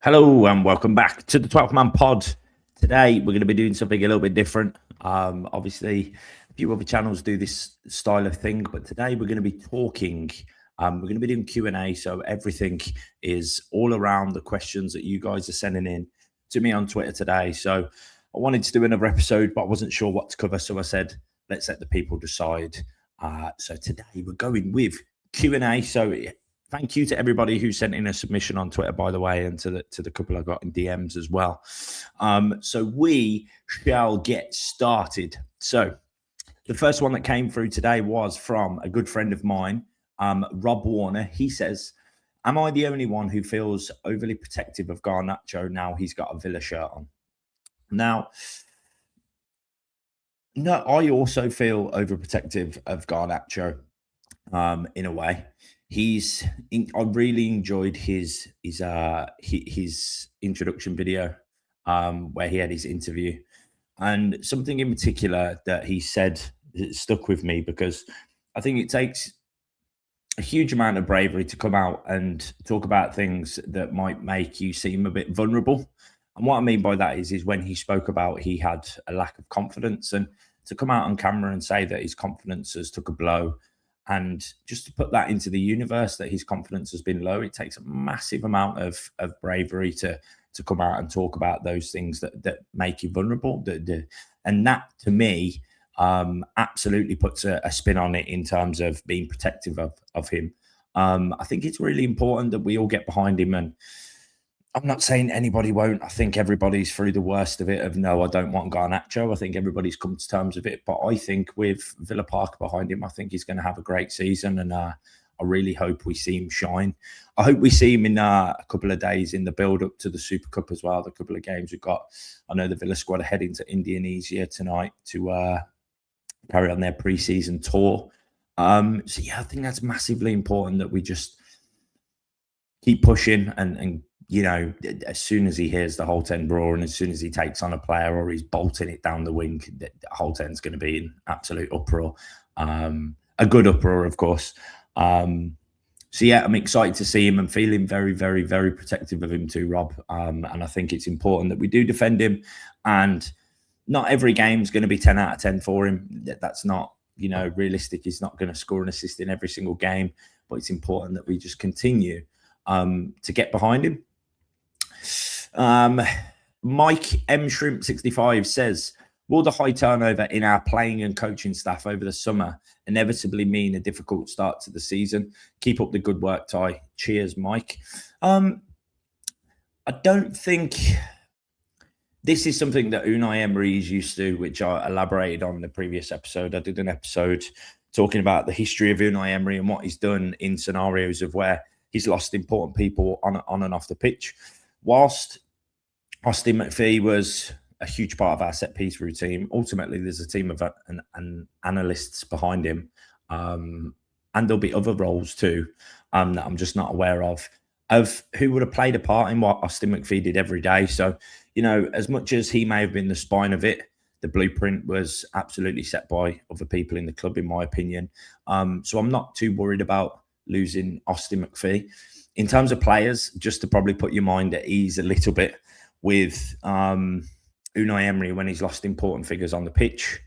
Hello and welcome back to the 12th Man Pod. Today we're going to be doing something a little bit different. Obviously, a few other channels do this style of thing, but today we're going to be talking. We're going to be doing Q&A, so everything is all around the questions that you guys are sending in to me on Twitter today. So I wanted to do another episode, but I wasn't sure what to cover, so I said let's let the people decide. So today we're going with Q&A. So thank you to everybody who sent in a submission on Twitter, by the way, and to the couple I got in DMs as well. So we shall get started. So the first one that came through today was from a good friend of mine, Rob Warner. He says, am I the only one who feels overly protective of Garnacho now he's got a Villa shirt on? Now, no, I also feel overprotective of Garnacho in a way. I really enjoyed his introduction video where he had his interview, and something in particular that he said that stuck with me, because I think it takes a huge amount of bravery to come out and talk about things that might make you seem a bit vulnerable. And what I mean by that is when he spoke about he had a lack of confidence, and to come out on camera and say that his confidence has took a blow, and just to put that into the universe that his confidence has been low, it takes a massive amount of bravery to come out and talk about those things that make you vulnerable. And that, to me, absolutely puts a spin on it in terms of being protective of him. I think it's really important that we all get behind him, and I'm not saying anybody won't. I think everybody's through the worst of it of, no, I don't want Garnacho. I think everybody's come to terms with it. But I think with Villa Park behind him, I think he's going to have a great season. And I really hope we see him shine. I hope we see him in a couple of days in the build-up to the Super Cup as well, the couple of games we've got. I know the Villa squad are heading to Indonesia tonight to carry on their pre-season tour. So, yeah, I think that's massively important that we just keep pushing and you know, as soon as he hears the whole 10 roar and as soon as he takes on a player or he's bolting it down the wing, the whole 10's going to be in absolute uproar. A good uproar, of course. So, yeah, I'm excited to see him and feeling very, very, very protective of him too, Rob. And I think it's important that we do defend him. And not every game's going to be 10 out of 10 for him. That's not, you know, realistic. He's not going to score an assist in every single game. But it's important that we just continue to get behind him. Mike M Shrimp 65 says, will the high turnover in our playing and coaching staff over the summer inevitably mean a difficult start to the season? Keep up the good work, Ty. Cheers, Mike. I don't think this is something that Unai Emery is used to, which I elaborated on in the previous episode. I did an episode talking about the history of Unai Emery and what he's done in scenarios of where he's lost important people on and off the pitch. Whilst Austin McPhee was a huge part of our set-piece routine, ultimately there's a team of an analysts behind him, and there'll be other roles too that I'm just not aware of who would have played a part in what Austin McPhee did every day. So, you know, as much as he may have been the spine of it, the blueprint was absolutely set by other people in the club, in my opinion. So I'm not too worried about losing Austin McPhee. In terms of players, just to probably put your mind at ease a little bit with Unai Emery when he's lost important figures on the pitch.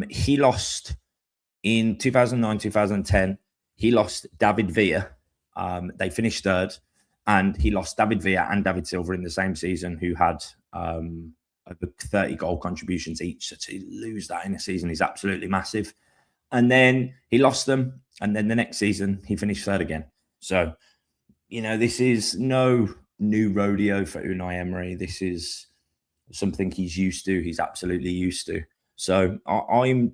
He lost in 2009, 2010, he lost David Villa. They finished third, and he lost David Villa and David Silva in the same season, who had over 30 goal contributions each. So to lose that in a season is absolutely massive. And then he lost them, and then the next season he finished third again. So, you know, this is no new rodeo for Unai Emery. This is something he's used to. He's absolutely used to. So I'm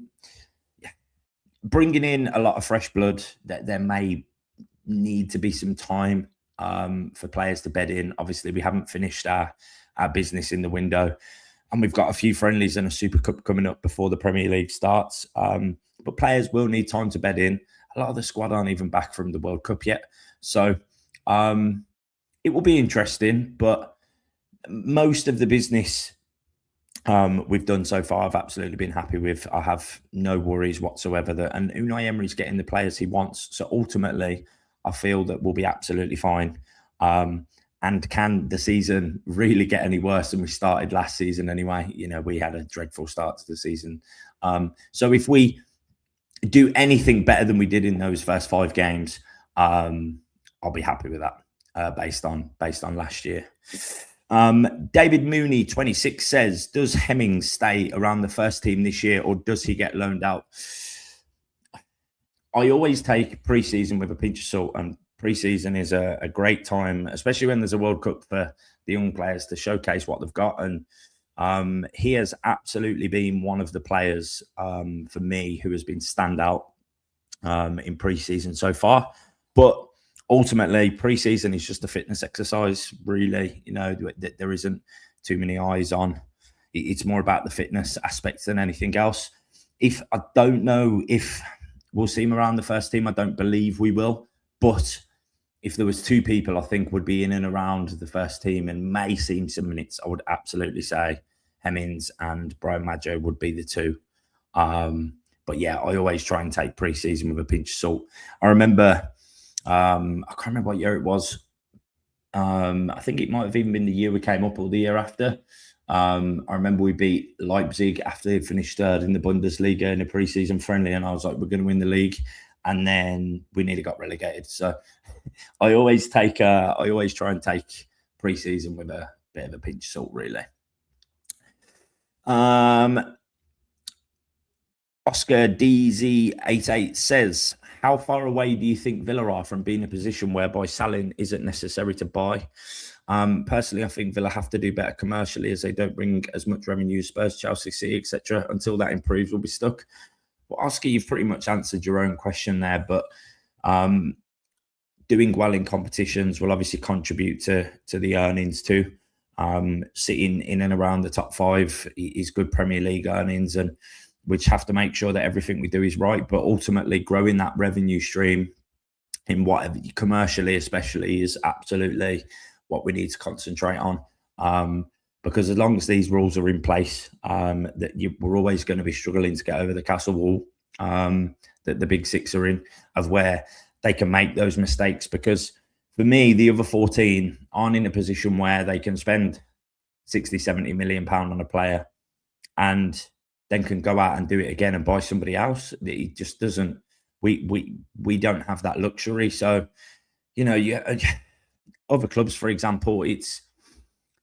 bringing in a lot of fresh blood. That there may need to be some time for players to bed in. Obviously, we haven't finished our business in the window, and we've got a few friendlies and a Super Cup coming up before the Premier League starts. But players will need time to bed in. A lot of the squad aren't even back from the World Cup yet. So it will be interesting, but most of the business we've done so far, I've absolutely been happy with. I have no worries whatsoever. And Unai Emery's getting the players he wants. So ultimately, I feel that we'll be absolutely fine. And can the season really get any worse than we started last season anyway? We had a dreadful start to the season. So if we do anything better than we did in those first 5 games, I'll be happy with that based on last year. David Mooney 26 says, does Hemmings stay around the first team this year, or does he get loaned out? I always take pre-season with a pinch of salt, and pre-season is a great time, especially when there's a World Cup, for the young players to showcase what they've got. And he has absolutely been one of the players for me who has been standout in pre-season so far. But ultimately, pre-season is just a fitness exercise, really. There isn't too many eyes on. It's more about the fitness aspect than anything else. I don't know if we'll see him around the first team. I don't believe we will. But if there was 2 people I think would be in and around the first team and may see him some minutes, I would absolutely say Hemmings and Brian Madjo would be the 2. But yeah, I always try and take pre-season with a pinch of salt. I remember, I can't remember what year it was. I think it might have even been the year we came up or the year after. I remember we beat Leipzig after they finished 3rd in the Bundesliga in a pre-season friendly, and I was like, we're going to win the league. And then we nearly got relegated. So I always try and take pre-season with a bit of a pinch of salt, really. Oscar DZ88 says, how far away do you think Villa are from being in a position whereby selling isn't necessary to buy? Personally, I think Villa have to do better commercially, as they don't bring as much revenue as Spurs, Chelsea, City, etc. Until that improves, we'll be stuck. Well, Oscar, you've pretty much answered your own question there, but doing well in competitions will obviously contribute to the earnings too. Sitting in and around the top 5 is good Premier League earnings, and we have to make sure that everything we do is right. But ultimately, growing that revenue stream in whatever, commercially especially, is absolutely what we need to concentrate on. Because as long as these rules are in place, we're always going to be struggling to get over the castle wall that the big 6 are in, of where they can make those mistakes. Because for me, the other 14 aren't in a position where they can spend 60, 70 million pound on a player and then can go out and do it again and buy somebody else. It just doesn't. We don't have that luxury. So, other clubs, for example, it's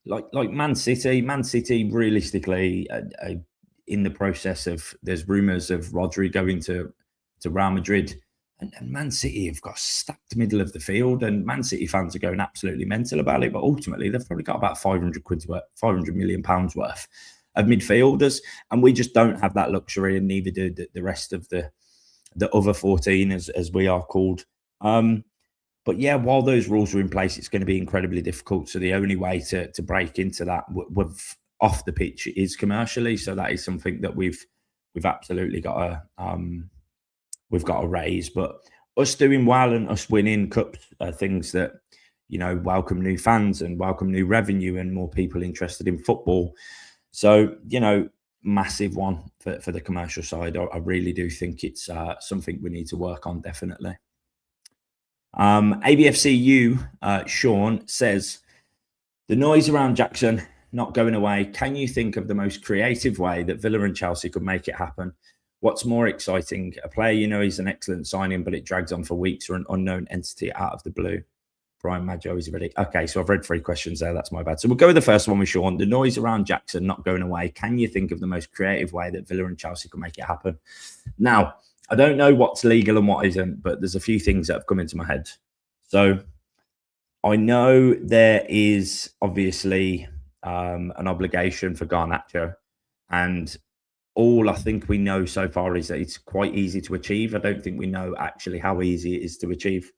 like Man City. Man City, realistically, in the process of, there's rumours of Rodri going to Real Madrid, and Man City have got a stacked middle of the field, and Man City fans are going absolutely mental about it. But ultimately, they've probably got about 500 million pounds worth of midfielders, and we just don't have that luxury, and neither do the rest of the other 14, as we are called. But yeah, while those rules are in place, it's going to be incredibly difficult. So the only way to break into that with off the pitch is commercially. So that is something that we've absolutely got to raise. But us doing well and us winning cups are things that, welcome new fans and welcome new revenue and more people interested in football. So, massive one for the commercial side. I really do think it's something we need to work on, definitely. ABFCU, Sean says, the noise around Jackson not going away. Can you think of the most creative way that Villa and Chelsea could make it happen? What's more exciting? A player he's an excellent signing, but it drags on for weeks, or an unknown entity out of the blue? Brian Madjo, is ready. Okay, so I've read 3 questions there. That's my bad. So we'll go with the first one with Sean. The noise around Jackson not going away. Can you think of the most creative way that Villa and Chelsea could make it happen? Now, I don't know what's legal and what isn't, but there's a few things that have come into my head. So I know there is obviously an obligation for Garnacho, and all I think we know so far is that it's quite easy to achieve. I don't think we know actually how easy it is to achieve.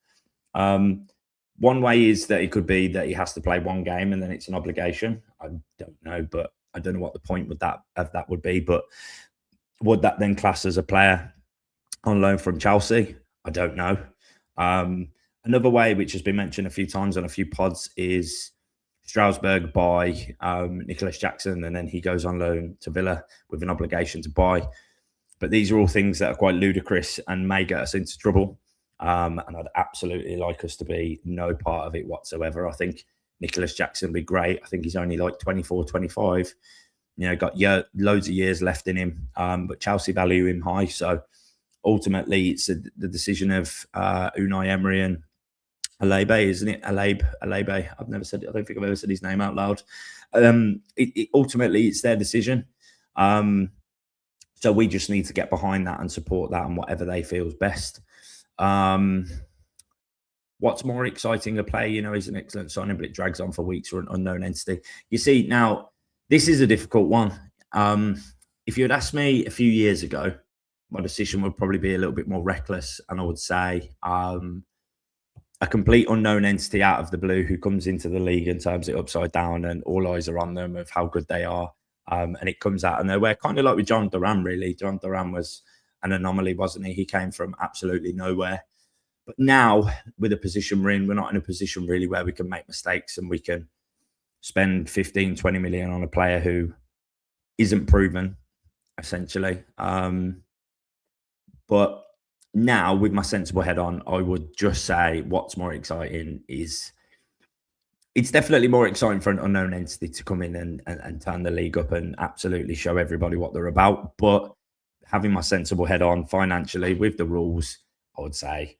One way is that it could be that he has to play 1 game and then it's an obligation. I don't know, but I don't know what the point of that would be. But would that then class as a player on loan from Chelsea? I don't know. Another way, which has been mentioned a few times on a few pods, is Strasbourg buy Nicholas Jackson, and then he goes on loan to Villa with an obligation to buy. But these are all things that are quite ludicrous and may get us into trouble. And I'd absolutely like us to be no part of it whatsoever. I think Nicholas Jackson will be great. I think he's only like 24, 25. Got loads of years left in him, but Chelsea value him high. So ultimately, it's the decision of Unai Emery and Alebe, isn't it? Alebe. I don't think I've ever said his name out loud. Ultimately, it's their decision. So we just need to get behind that and support that and whatever they feel is best. What's more exciting, a player, he's an excellent signing, but it drags on for weeks for an unknown entity. You see, now, this is a difficult one. If you had asked me a few years ago, my decision would probably be a little bit more reckless. And I would say a complete unknown entity out of the blue who comes into the league and turns it upside down and all eyes are on them of how good they are. And it comes out of nowhere, kind of like with John Duran, really. John Duran was an anomaly, wasn't he? He came from absolutely nowhere. But now, with the position we're in, we're not in a position really where we can make mistakes and we can spend 15, 20 million on a player who isn't proven, essentially. But now, with my sensible head on, I would just say what's more exciting is it's definitely more exciting for an unknown entity to come in and turn the league up and absolutely show everybody what they're about. But having my sensible head on financially with the rules, I would say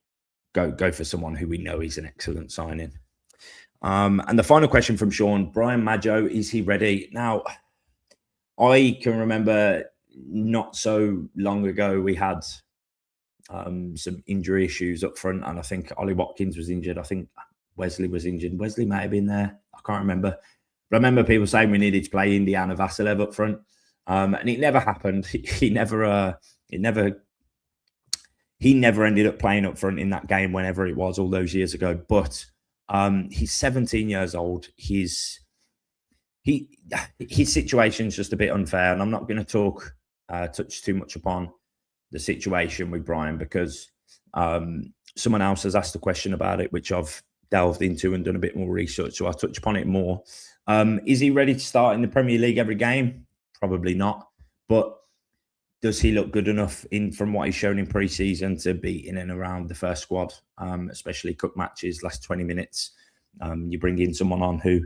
go for someone who we know is an excellent signing. And the final question from Sean, Brian Madjo, is he ready? Now, I can remember not so long ago we had some injury issues up front, and I think Ollie Watkins was injured. I think Wesley was injured. Wesley might have been there. I can't remember. But I remember people saying we needed to play Indiana Vasilev up front, and it never happened. He never ended up playing up front in that game, whenever it was, all those years ago. But he's 17 years old. His situation's just a bit unfair, and I'm not going to touch too much upon the situation with Brian because someone else has asked a question about it, which I've delved into and done a bit more research, so I'll touch upon it more. Is he ready to start in the Premier League every game? Probably not. But does he look good enough from what he's shown in pre-season to be in and around the first squad, especially cup matches, last 20 minutes? You bring in someone on who,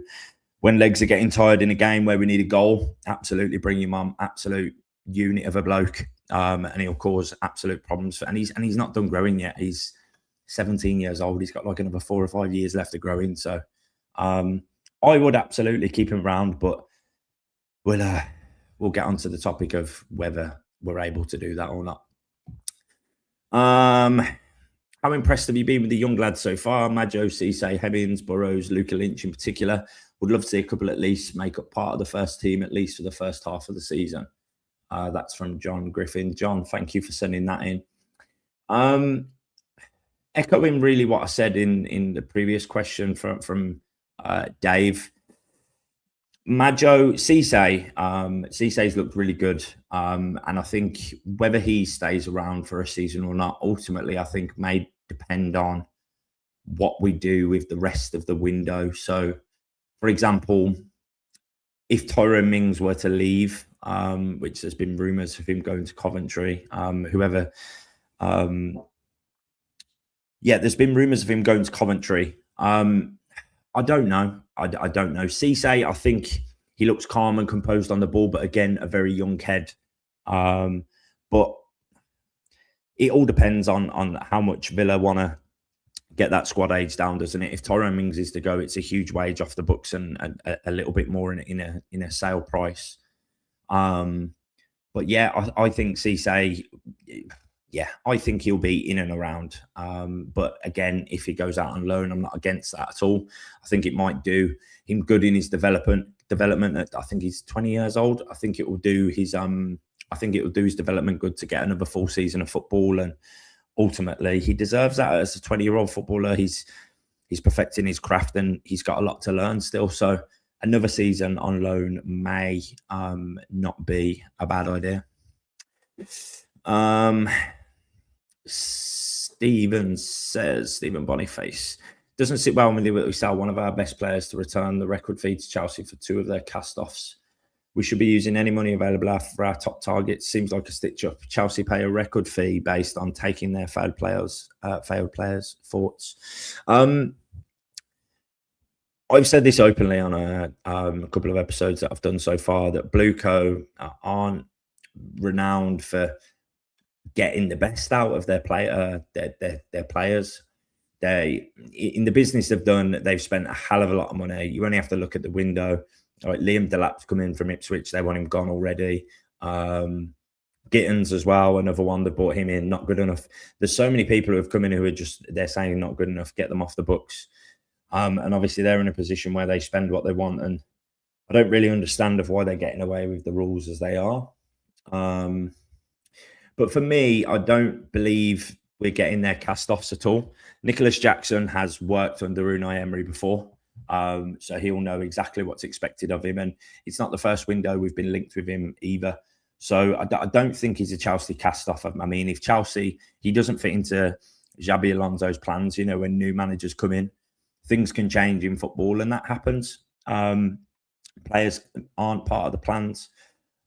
when legs are getting tired in a game where we need a goal, absolutely bring him on, absolute unit of a bloke, and he'll cause absolute problems. And he's not done growing yet. He's 17 years old. He's got like another 4 or 5 years left to grow in. So I would absolutely keep him around, but we'll get onto the topic of whether we're able to do that or not. How impressed have you been with the young lads so far? Madjo, Cisse, Hemmings, Burrows, Luca Lynch in particular. Would love to see a couple at least make up part of the first team, at least for the first half of the season. That's from John Griffin. John, thank you for sending that in. Echoing really what I said in the previous question from Dave. Madjo, Cisse's looked really good. And I think whether he stays around for a season or not, ultimately, I think may depend on what we do with the rest of the window. So, for example, if Tyrone Mings were to leave, which there's been rumours of him going to Coventry, there's been rumours of him going to Coventry. I don't know. I don't know. Cisse, I think he looks calm and composed on the ball, but again, a very young head. But it all depends on how much Villa want to get that squad age down, doesn't it? If Tyrone Mings is to go, it's a huge wage off the books and a little bit more in a sale price. But yeah, I think Cisse, I think he'll be in and around. But again, if he goes out on loan, I'm not against that at all. I think it might do him good in his development. I think he's 20 years old. I think it will do his development good to get another full season of football. And ultimately, he deserves that as a 20-year-old footballer. He's perfecting his craft and he's got a lot to learn still. So another season on loan may not be a bad idea. Stephen Boniface, doesn't sit well with we sell one of our best players to return the record fee to Chelsea for 2 of their cast-offs. We should be using any money available for our top targets. Seems like a stitch-up. Chelsea pay a record fee based on taking their failed players' thoughts. I've said this openly on a couple of episodes that I've done so far that Blueco aren't renowned for getting the best out of their players. They in the business they've done, they've spent a hell of a lot of money. You only have to look at the window. Like Liam Delap's come in from Ipswich, they want him gone already. Gittins as well, another one that brought him in, not good enough. There's so many people who have come in who are just they're saying not good enough, get them off the books. And obviously they're in a position where they spend what they want, and I don't really understand of why they're getting away with the rules as they are. But for me, I don't believe we're getting their cast-offs at all. Nicholas Jackson has worked under Unai Emery before, so he'll know exactly what's expected of him. And it's not the first window we've been linked with him either. So I don't think he's a Chelsea cast-off. I mean, if Chelsea, he doesn't fit into Xabi Alonso's plans, you know, when new managers come in, things can change in football and that happens. Players aren't part of the plans.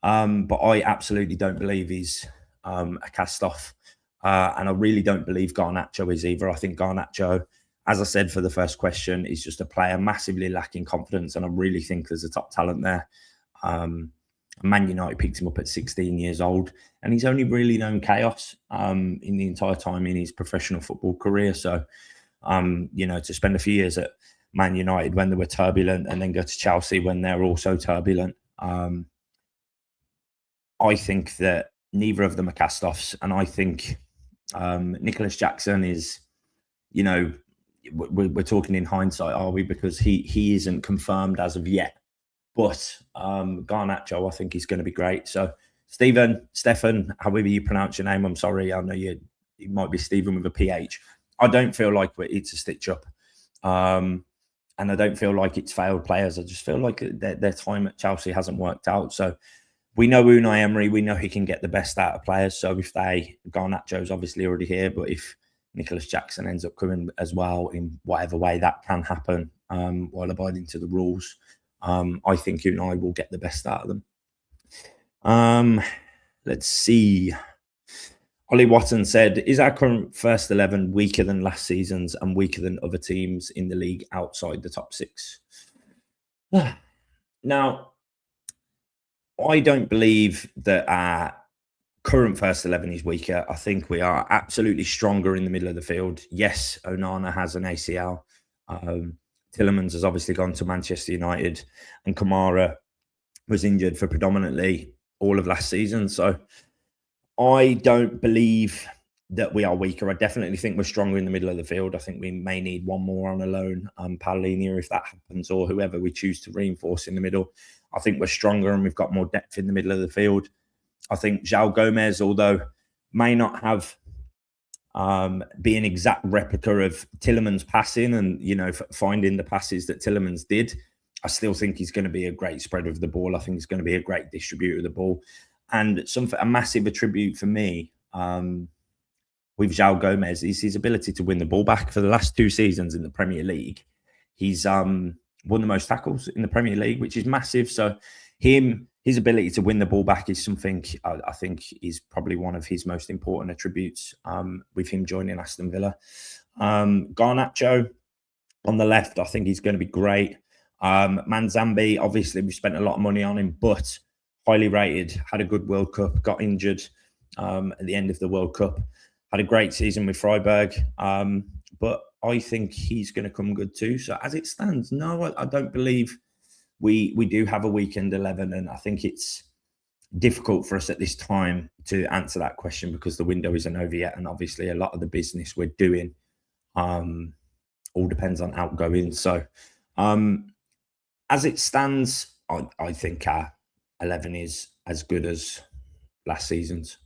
But I absolutely don't believe he's a cast-off. And I really don't believe Garnacho is either. I think Garnacho, as I said for the first question, is just a player massively lacking confidence. And I really think there's a top talent there. Man United picked him up at 16 years old, and he's only really known chaos in the entire time in his professional football career. So, you know, to spend a few years at Man United when they were turbulent and then go to Chelsea when they're also turbulent, I think that neither of them are cast-offs. And I think Nicholas Jackson is, you know, we're talking in hindsight, are we? Because he isn't confirmed as of yet. But Garnacho, I think he's going to be great. So Stefan, however you pronounce your name, I'm sorry. I know you might be Stephen with a PH. I don't feel like it's a stitch up. And I don't feel like it's failed players. I just feel like their time at Chelsea hasn't worked out. So we know Unai Emery, we know he can get the best out of players. So if Garnacho's obviously already here, but if Nicholas Jackson ends up coming as well in whatever way that can happen while abiding to the rules, I think Unai will get the best out of them. Let's see. Ollie Watkins said, is our current first 11 weaker than last season's and weaker than other teams in the league outside the top six? Now, I don't believe that our current first 11 is weaker. I think we are absolutely stronger in the middle of the field. Yes, Onana has an ACL. Tielemans has obviously gone to Manchester United, and Kamara was injured for predominantly all of last season. So I don't believe that we are weaker. I definitely think we're stronger in the middle of the field. I think we may need one more on a loan, Paulinho, if that happens, or whoever we choose to reinforce in the middle. I think we're stronger and we've got more depth in the middle of the field. I think João Gomez, although may not have be an exact replica of Tielemans' passing and, you know, finding the passes that Tielemans did, I still think he's going to be a great spreader of the ball. I think he's going to be a great distributor of the ball. And a massive attribute for me with João Gomez is his ability to win the ball back. For the last 2 seasons in the Premier League, he's won the most tackles in the Premier League, which is massive. So his ability to win the ball back is something I think is probably one of his most important attributes with him joining Aston Villa. Garnacho on the left, I think he's going to be great. Manzambi, obviously, we spent a lot of money on him, but highly rated, had a good World Cup, got injured at the end of the World Cup, had a great season with Freiburg. But I think he's going to come good too. So as it stands, no, I don't believe we do have a weekend 11, and I think it's difficult for us at this time to answer that question because the window isn't over yet, and obviously a lot of the business we're doing all depends on outgoing. So as it stands, I think our 11 is as good as last season's.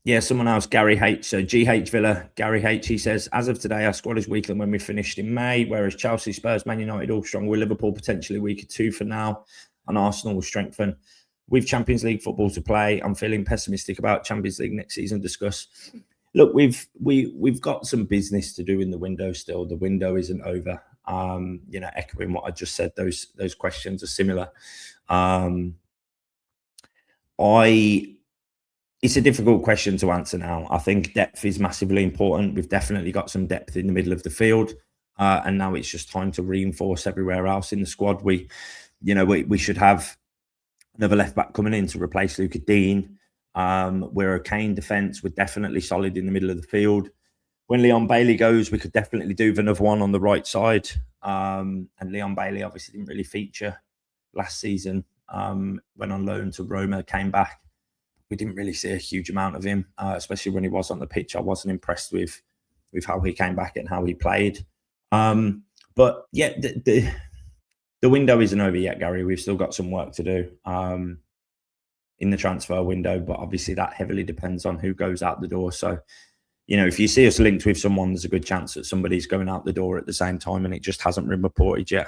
Yeah, someone else, Gary H. So GH Villa, Gary H. He says, as of today, our squad is weaker than when we finished in May, whereas Chelsea, Spurs, Man United all strong. With Liverpool potentially weaker too for now, and Arsenal will strengthen. With Champions League football to play, I'm feeling pessimistic about Champions League next season. Discuss. Look, we've got some business to do in the window still. The window isn't over. You know, echoing what I just said, those questions are similar. It's a difficult question to answer now. I think depth is massively important. We've definitely got some depth in the middle of the field, and now it's just time to reinforce everywhere else in the squad. We should have another left back coming in to replace Luca Dean. We're okay in defence. We're definitely solid in the middle of the field. When Leon Bailey goes, we could definitely do another one on the right side. And Leon Bailey obviously didn't really feature last season. Went on loan to Roma, came back. We didn't really see a huge amount of him, especially when he was on the pitch. I wasn't impressed with how he came back and how he played. But yeah, the window isn't over yet, Gary. We've still got some work to do in the transfer window, but obviously that heavily depends on who goes out the door. So, if you see us linked with someone, there's a good chance that somebody's going out the door at the same time, and it just hasn't been reported yet.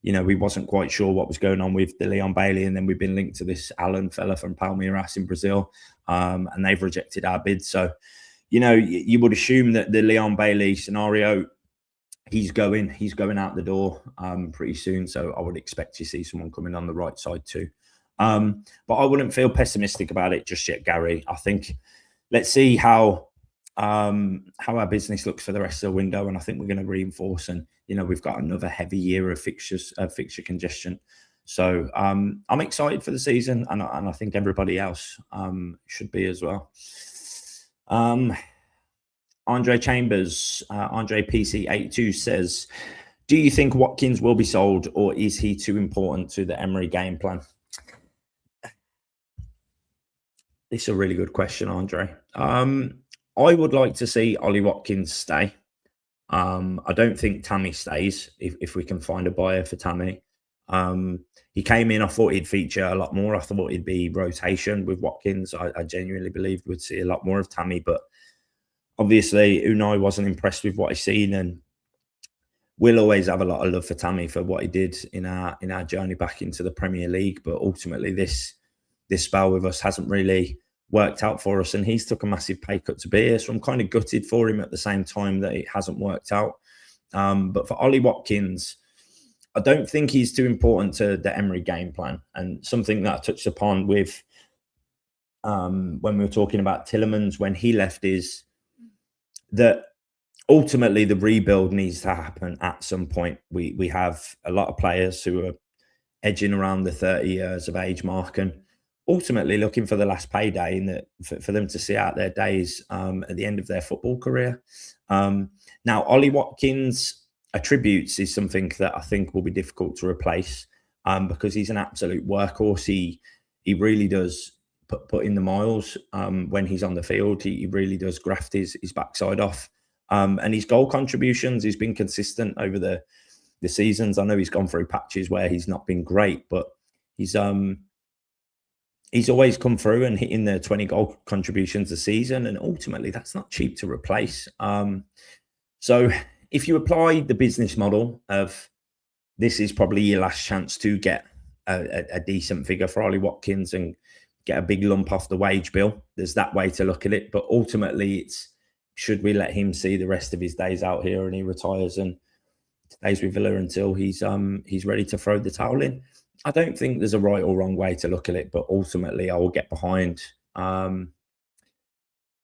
We wasn't quite sure what was going on with the Leon Bailey, and then we've been linked to this Alan fella from Palmeiras in Brazil, and they've rejected our bid. So, you would assume that the Leon Bailey scenario, he's going out the door pretty soon. So I would expect to see someone coming on the right side too. But I wouldn't feel pessimistic about it just yet, Gary. I think let's see how our business looks for the rest of the window, and I think we're going to reinforce. And we've got another heavy year of fixture congestion. So I'm excited for the season, and I think everybody else should be as well. Andre Chambers, Andre PC82 says, do you think Watkins will be sold, or is he too important to the Emery game plan? This is a really good question, Andre. I would like to see Ollie Watkins stay. I don't think Tammy stays if we can find a buyer for Tammy. He came in, I thought he'd feature a lot more. I thought he'd be rotation with Watkins. I genuinely believed we'd see a lot more of Tammy, but obviously Unai wasn't impressed with what he's seen, and we'll always have a lot of love for Tammy for what he did in our journey back into the Premier League. But ultimately, this spell with us hasn't really worked out for us, and he's took a massive pay cut to be here. So I'm kind of gutted for him at the same time that it hasn't worked out. But for Ollie Watkins, I don't think he's too important to the Emery game plan. And something that I touched upon with when we were talking about Tielemans when he left is that ultimately the rebuild needs to happen at some point. We have a lot of players who are edging around the 30 years of age mark and ultimately looking for the last payday in for them to see out their days at the end of their football career. Now, Ollie Watkins' attributes is something that I think will be difficult to replace because he's an absolute workhorse. He really does put in the miles when he's on the field. He really does graft his backside off. And his goal contributions, he's been consistent over the seasons. I know he's gone through patches where he's not been great, but he's always come through and hitting the 20 goal contributions a season. And ultimately, that's not cheap to replace. So if you apply the business model of this is probably your last chance to get a decent figure for Ollie Watkins and get a big lump off the wage bill, there's that way to look at it. But ultimately, it's should we let him see the rest of his days out here and he retires and stays with Villa until he's ready to throw the towel in? I don't think there's a right or wrong way to look at it, but ultimately I will get behind Unai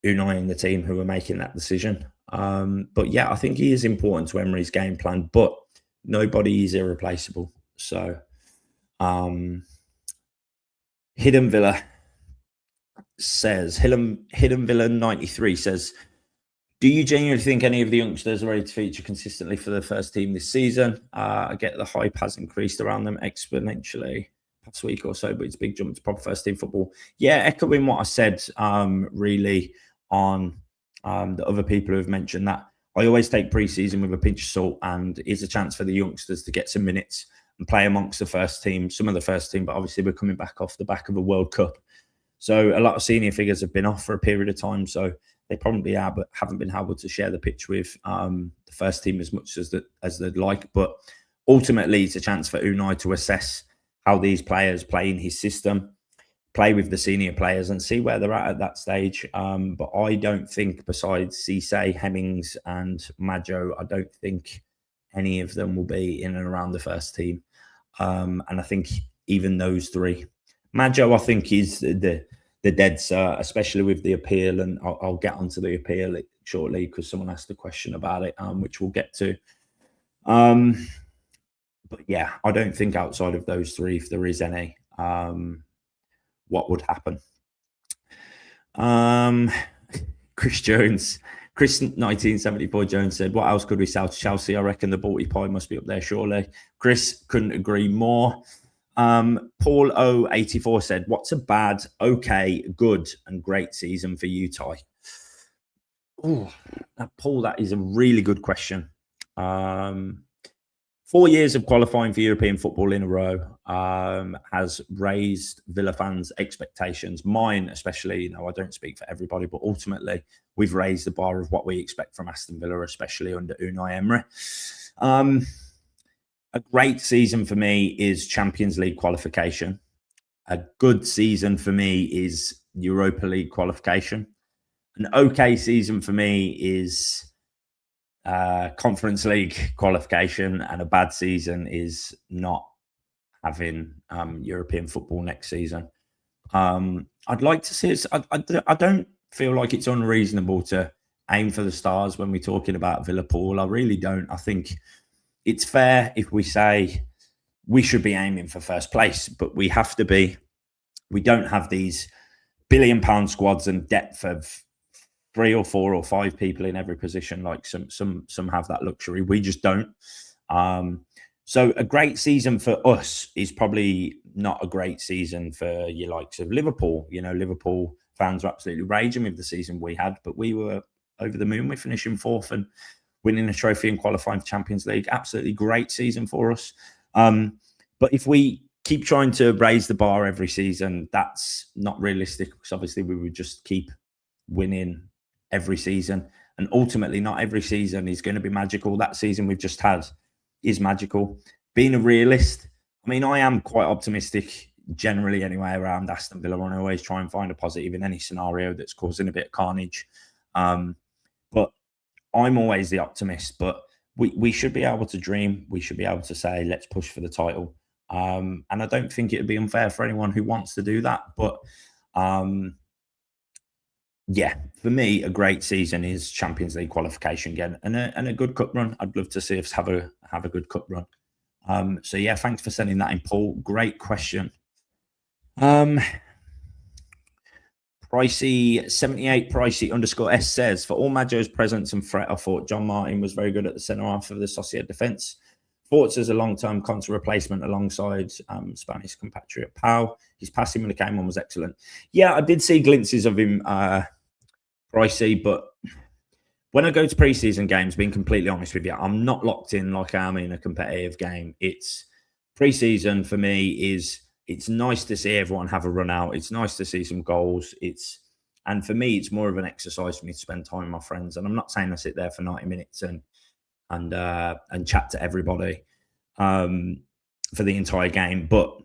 and the team who are making that decision. But yeah, I think he is important to Emery's game plan, but nobody is irreplaceable. So Hidden Villa says, Hidden Villa 93 says, do you genuinely think any of the youngsters are ready to feature consistently for the first team this season? I get the hype has increased around them exponentially past week or so, but it's a big jump to proper first team football. Yeah, echoing what I said really on the other people who have mentioned that. I always take pre-season with a pinch of salt, and it's a chance for the youngsters to get some minutes and play amongst the first team, some of the first team, but obviously we're coming back off the back of a World Cup. So a lot of senior figures have been off for a period of time, so they probably are, but haven't been able to share the pitch with the first team as much as they'd like. But ultimately, it's a chance for Unai to assess how these players play in his system, play with the senior players and see where they're at that stage. But I don't think, besides Cisse, Hemmings and Madjo, I don't think any of them will be in and around the first team. And I think even those three, Madjo, I think is the the dead cert, especially with the appeal. And I'll get onto the appeal shortly because someone asked a question about it, which we'll get to. But yeah, I don't think outside of those three, if there is any, what would happen. Chris 1974 Jones said, what else could we sell to Chelsea? I reckon the Balti pie must be up there, surely. Chris couldn't agree more. Paul O84 said, what's a bad, okay, good, and great season for you, Ty? Oh, Paul, that is a really good question. 4 years of qualifying for European football in a row has raised Villa fans' expectations. Mine, especially, I don't speak for everybody, but ultimately, we've raised the bar of what we expect from Aston Villa, especially under Unai Emery. A great season for me is Champions League qualification. A good season for me is Europa League qualification. An okay season for me is Conference League qualification, and a bad season is not having European football next season. I'd like to see it. I don't feel like it's unreasonable to aim for the stars when we're talking about Villa, Paul. I really don't. I think it's fair if we say we should be aiming for first place, but we have to be. We don't have these £1 billion squads and depth of 3 or 4 or 5 people in every position, like some have that luxury. We just don't. So a great season for us is probably not a great season for your likes of Liverpool. Liverpool fans are absolutely raging with the season we had, but we were over the moon. We're finishing 4th and winning a trophy and qualifying for Champions League. Absolutely great season for us. But if we keep trying to raise the bar every season, that's not realistic, because obviously we would just keep winning every season, and ultimately not every season is going to be magical. That season we've just had is magical. Being a realist, I am quite optimistic generally anyway around Aston Villa. I always try and find a positive in any scenario that's causing a bit of carnage, but I'm always the optimist. But we should be able to dream. We should be able to say, let's push for the title, and I don't think it would be unfair for anyone who wants to do that. But yeah, for me, a great season is Champions League qualification again, and a good cup run. I'd love to see us have a good cup run. So yeah, thanks for sending that in, Paul. Great question. Pricey 78 Pricey _S says, for all Madjo's presence and threat, I thought John Martin was very good at the centre half of the Sociedad defence. Thoughts as a long-term Conte replacement alongside Spanish compatriot Pau. His passing when he came on was excellent. Yeah, I did see glimpses of him, Pricey, but when I go to preseason games, being completely honest with you, I'm not locked in like I am in a competitive game. It's preseason for me it's nice to see everyone have a run out. It's nice to see some goals. And for me, it's more of an exercise for me to spend time with my friends. And I'm not saying I sit there for 90 minutes and chat to everybody for the entire game. But,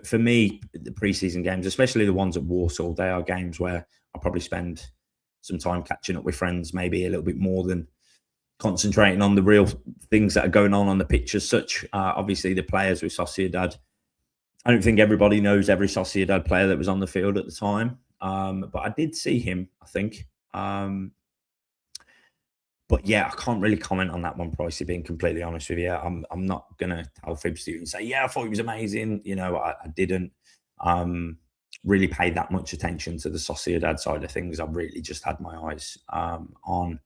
for me, the preseason games, especially the ones at Warsaw, they are games where I probably spend some time catching up with friends, maybe a little bit more than concentrating on the real things that are going on the pitch as such. Obviously, the players with Sociedad, I don't think everybody knows every Sociedad player that was on the field at the time. But I did see him, I think. But yeah, I can't really comment on that one, Pricey, being completely honest with you. I'm not going to tell fibs to you and say, yeah, I thought he was amazing. I didn't really pay that much attention to the Sociedad side of things. I've really just had my eyes on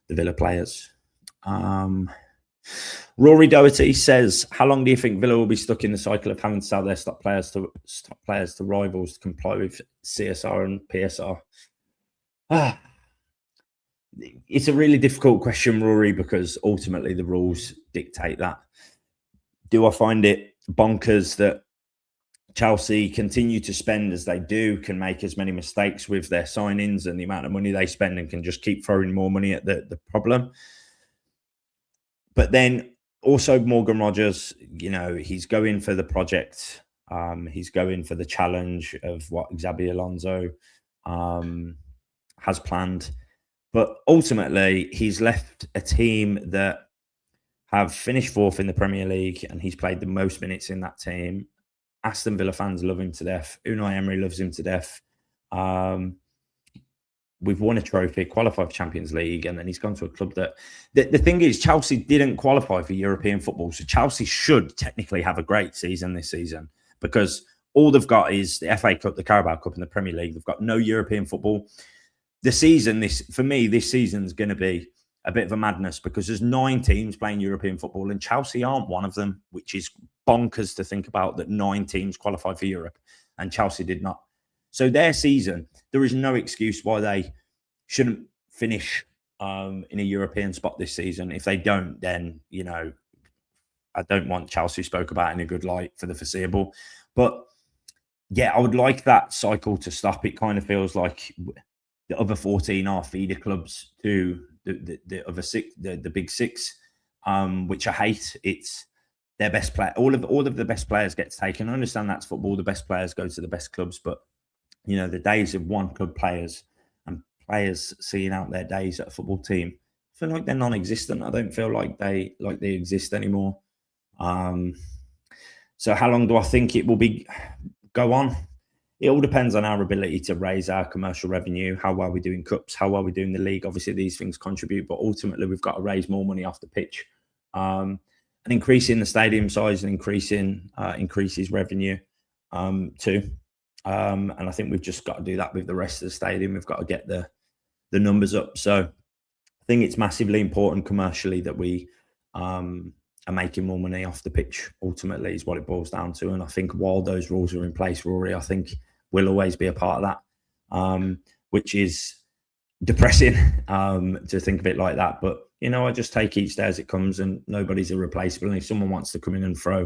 the Villa players. Rory Doherty says, how long do you think Villa will be stuck in the cycle of having to sell their stock players to rivals to comply with CSR and PSR? It's a really difficult question, Rory, because ultimately the rules dictate that. Do I find it bonkers that Chelsea continue to spend as they do, can make as many mistakes with their signings and the amount of money they spend, and can just keep throwing more money at the problem? But then also Morgan Rogers, he's going for the project. He's going for the challenge of what Xabi Alonso has planned. But ultimately, he's left a team that have finished 4th in the Premier League, and he's played the most minutes in that team. Aston Villa fans love him to death. Unai Emery loves him to death. We've won a trophy, qualified for Champions League, and then he's gone to a club that... The thing is, Chelsea didn't qualify for European football, so Chelsea should technically have a great season this season, because all they've got is the FA Cup, the Carabao Cup, and the Premier League. They've got no European football. The season, this season's going to be a bit of a madness, because there's 9 teams playing European football, and Chelsea aren't one of them, which is bonkers to think about, that 9 teams qualified for Europe, and Chelsea did not. So their season, there is no excuse why they shouldn't finish in a European spot this season. If they don't, then, I don't want Chelsea spoke about in a good light for the foreseeable. But yeah, I would like that cycle to stop. It kind of feels like the other 14 are feeder clubs to the other 6, the big 6, which I hate. It's their best player. All of the best players get taken. I understand that's football. The best players go to the best clubs, but the days of one club players and players seeing out their days at a football team, I feel like they're non-existent. I don't feel like they exist anymore. So how long do I think it will go on? It all depends on our ability to raise our commercial revenue, how well we do in cups, how well we do in the league. Obviously, these things contribute, but ultimately we've got to raise more money off the pitch. And increasing the stadium size and increases revenue too. And I think we've just got to do that with the rest of the stadium. We've got to get the numbers up. So I think it's massively important commercially that we are making more money off the pitch, ultimately, is what it boils down to. And I think while those rules are in place, Rory, I think we'll always be a part of that, which is depressing to think of it like that. But, I just take each day as it comes, and nobody's irreplaceable. And if someone wants to come in and throw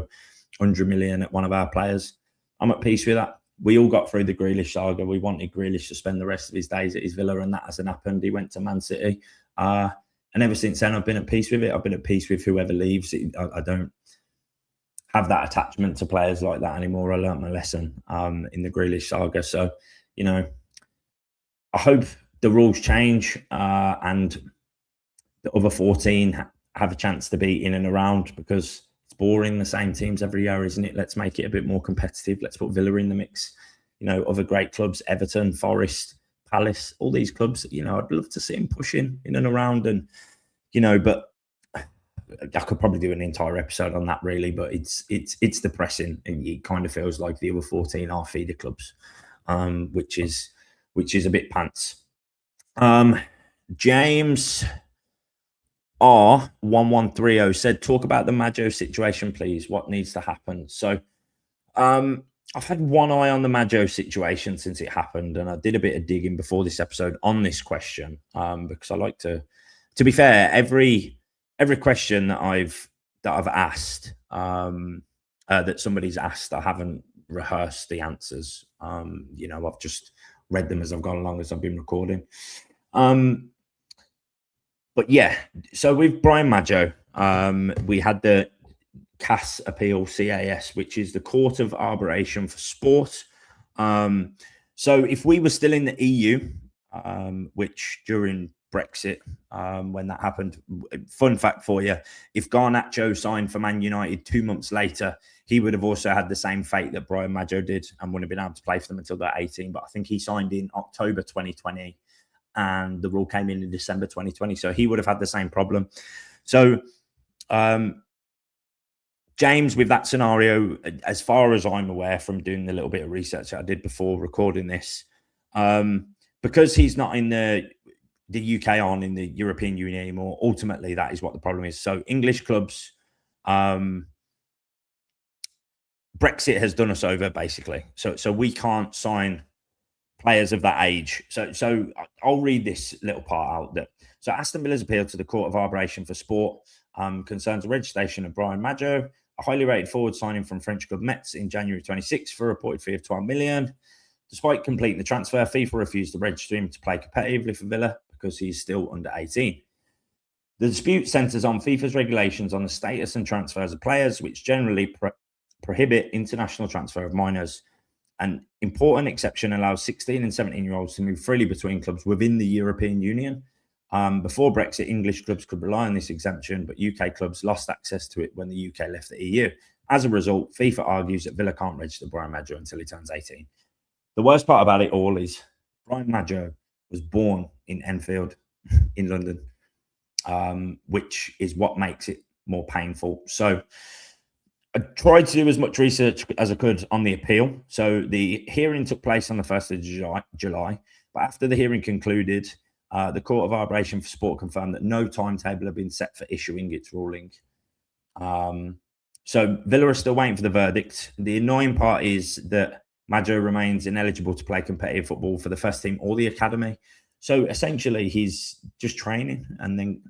100 million at one of our players, I'm at peace with that. We all got through the Grealish saga. We wanted Grealish to spend the rest of his days at his villa, and that hasn't happened. He went to Man City. And ever since then, I've been at peace with it. I've been at peace with whoever leaves. I don't have that attachment to players like that anymore. I learned my lesson in the Grealish saga. So, I hope the rules change and the other 14 have a chance to be in and around, because it's boring, the same teams every year, isn't it? Let's make it a bit more competitive. Let's put Villa in the mix. Other great clubs, Everton, Forest, Palace, all these clubs, I'd love to see them pushing in and around. And, but I could probably do an entire episode on that, really. But it's depressing, and it kind of feels like the other 14 are feeder clubs, which is a bit pants. James R1130 said, talk about the Madjo situation, please. What needs to happen? So I've had one eye on the Madjo situation since it happened, and I did a bit of digging before this episode on this question, because I like to be fair, every question that I've asked, that somebody's asked, I haven't rehearsed the answers. I've just read them as I've gone along, as I've been recording. But yeah, so with Brian Madjo, we had the CAS appeal, CAS, which is the Court of Arbitration for Sport. So if we were still in the EU, which during Brexit, when that happened, fun fact for you, if Garnacho signed for Man United 2 months later, he would have also had the same fate that Brian Madjo did and wouldn't have been able to play for them until they're 18. But I think he signed in October 2020. And the rule came in December 2020. So he would have had the same problem. So, James, with that scenario, as far as I'm aware from doing the little bit of research I did before recording this, because he's not in the UK aren't in the European Union anymore, ultimately that is what the problem is. So English clubs, Brexit has done us over, basically. So we can't sign players of that age. So I'll read this little part out. So Aston Villa's appeal to the Court of Arbitration for Sport concerns the registration of Brian Madjo, a highly rated forward signing from French club Metz in January 26 for a reported fee of 12 million. Despite completing the transfer, FIFA refused to register him to play competitively for Villa because he's still under 18. The dispute centres on FIFA's regulations on the status and transfers of players, which generally prohibit international transfer of minors. An important exception allows 16 and 17-year-olds to move freely between clubs within the European Union. Before Brexit, English clubs could rely on this exemption, but UK clubs lost access to it when the UK left the EU. As a result, FIFA argues that Villa can't register Brian Madjo until he turns 18. The worst part about it all is Brian Madjo was born in Enfield in London, which is what makes it more painful. So I tried to do as much research as I could on the appeal. So the hearing took place on the 1st of July, but after the hearing concluded, the Court of Arbitration for Sport confirmed that no timetable had been set for issuing its ruling. So Villa are still waiting for the verdict. The annoying part is that Madjo remains ineligible to play competitive football for the first team or the academy. So essentially, he's just training. And then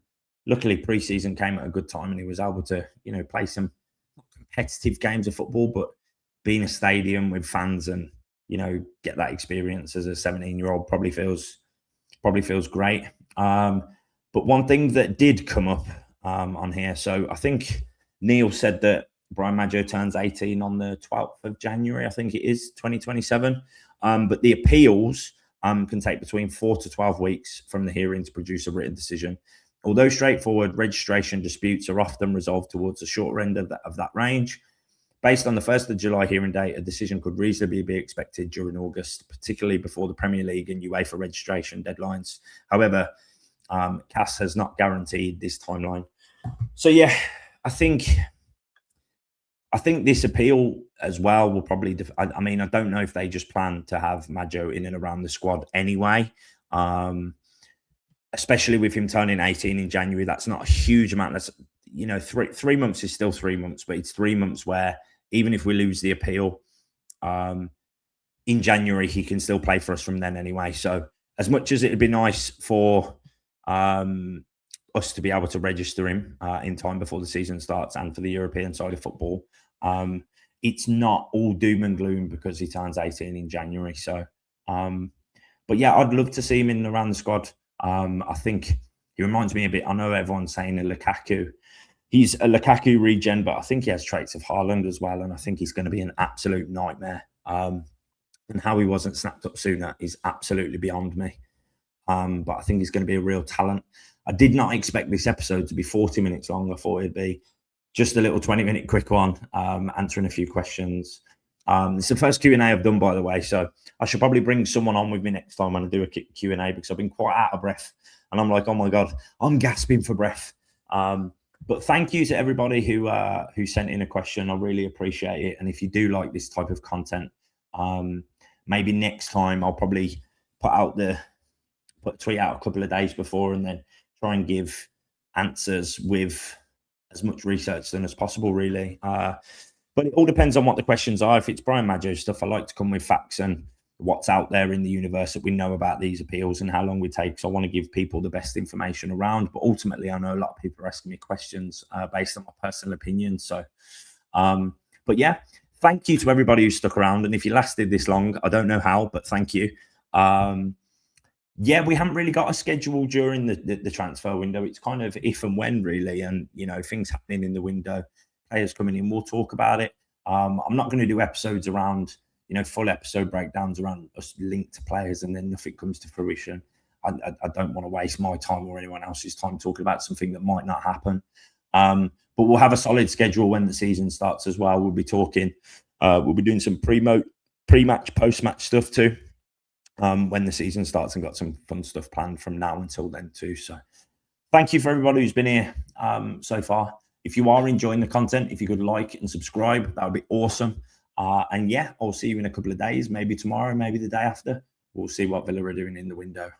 luckily, pre-season came at a good time and he was able to, play some competitive games of football, but be in a stadium with fans and, get that experience as a 17-year-old probably feels great. But one thing that did come up on here, so I think Neil said that Brian Madjo turns 18 on the 12th of January, I think it is, 2027. But the appeals can take between 4 to 12 weeks from the hearing to produce a written decision. Although straightforward, registration disputes are often resolved towards the shorter end of that range. Based on the 1st of July hearing date, a decision could reasonably be expected during August, particularly before the Premier League and UEFA registration deadlines. However, CAS has not guaranteed this timeline. So, yeah, I think this appeal as well will probably... I don't know if they just plan to have Madjo in and around the squad anyway, especially with him turning 18 in January. That's not a huge amount. That's, 3 months is still 3 months, but it's 3 months where even if we lose the appeal in January, he can still play for us from then anyway. So as much as it'd be nice for us to be able to register him in time before the season starts and for the European side of football, it's not all doom and gloom because he turns 18 in January. So, but yeah, I'd love to see him in and around the squad. I think he reminds me a bit. I know everyone's saying a Lukaku. He's a Lukaku regen, but I think he has traits of Haaland as well. And I think he's going to be an absolute nightmare. And how he wasn't snapped up sooner is absolutely beyond me. But I think he's going to be a real talent. I did not expect this episode to be 40 minutes long. I thought it'd be just a little 20-minute quick one, answering a few questions. It's the first Q&A I've done, by the way. So I should probably bring someone on with me next time when I do a Q&A because I've been quite out of breath. And I'm like, oh, my God, I'm gasping for breath. But thank you to everybody who sent in a question. I really appreciate it. And if you do like this type of content, maybe next time I'll probably put a tweet out a couple of days before and then try and give answers with as much research done as possible, really. But it all depends on what the questions are. If it's Brian Madjo stuff, I like to come with facts and what's out there in the universe that we know about these appeals and how long we take. So I want to give people the best information around. But ultimately, I know a lot of people are asking me questions based on my personal opinion. So, but yeah, thank you to everybody who stuck around. And if you lasted this long, I don't know how, but thank you. Yeah, we haven't really got a schedule during the transfer window. It's kind of if and when, really. And, things happening in the window, players coming in, we'll talk about it. I'm not going to do episodes around, full episode breakdowns around us linked to players and then nothing comes to fruition. I don't want to waste my time or anyone else's time talking about something that might not happen. But we'll have a solid schedule when the season starts as well. We'll be talking, we'll be doing some pre-match, post-match stuff too. When the season starts, and got some fun stuff planned from now until then too. So thank you for everybody who's been here so far. If you are enjoying the content, if you could like and subscribe, that would be awesome. And yeah, I'll see you in a couple of days, maybe tomorrow, maybe the day after. We'll see what Villa are doing in the window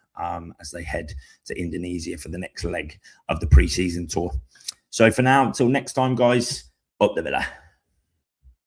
as they head to Indonesia for the next leg of the pre-season tour. So for now, until next time, guys, up the Villa.